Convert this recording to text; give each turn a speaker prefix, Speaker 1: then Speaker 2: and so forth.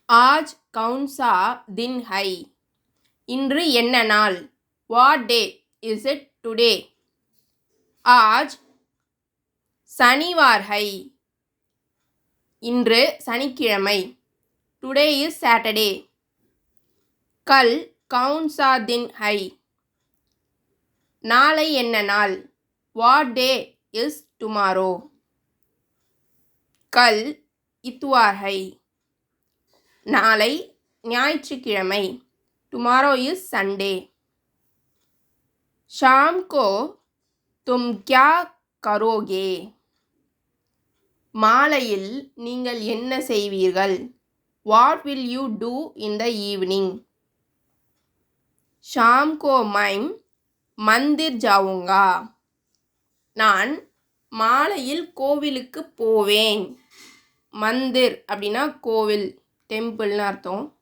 Speaker 1: आज कौन सा दिन है? இன்று என்ன நாள்? What day is it today? आज शनिवार है. இன்று சனிக்கிழமை. Today is Saturday. कल कौन सा दिन है? நாளை என்ன நாள்? What day is tomorrow? कल इतवार है. நாளை ஞாயிற்றுக்கிழமை. Tomorrow is Sunday. शाम को तुम क्या करोगे? மாலையில் நீங்கள் என்ன செய்வீர்கள்? What will you do in the evening? शाम को मैं मंदिर जाऊंगा. நான் மாலையில் கோவிலுக்கு போவேன். மந்திர் அப்படின்னா கோவில், டெம்பிள்னு அர்த்தம்.